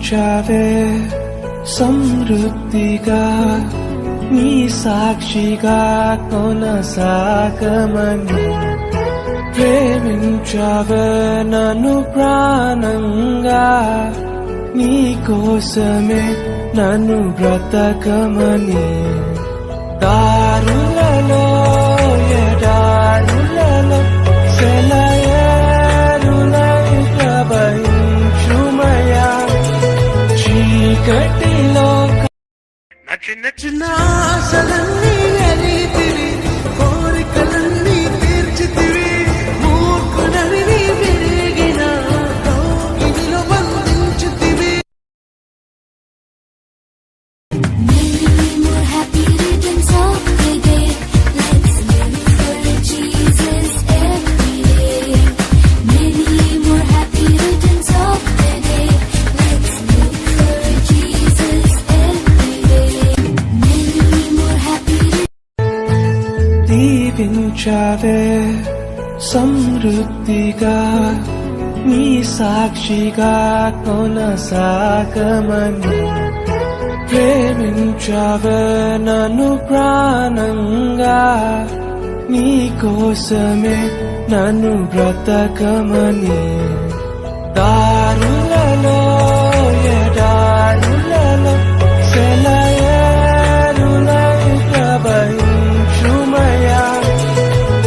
దీవించావే సమృద్ధిగా నీ సాక్షిగా కొనసాగమని ప్రేమించావే నన్ను ప్రాణంగా నీ కోసమే నన్ను బ్రతకమని దారులలో ఎడారులలో సెలయేరులై ప్రవహించుమయా చీకటిలో చిన్న చిన్న ఆశలన్నీ వెలితివి కోరికలన్నీ తీర్చితివి మూర్ఖుడని పెరిగిన ఇదిలో బంధించుతివి దీవించావే సమృద్ధిగా నీ సాక్షిగా కొనసాగమని ప్రేమించావే నన్ను ప్రాణంగా నీ కోసమే నన్ను బ్రతకమని దారులలో ఎడారులలో సెలయేరులై ప్రవహించుమయా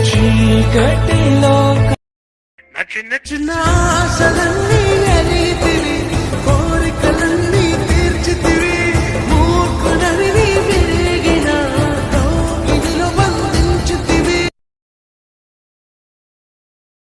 చీకటిలో చిన్న చిన్న ఆశలన్నీ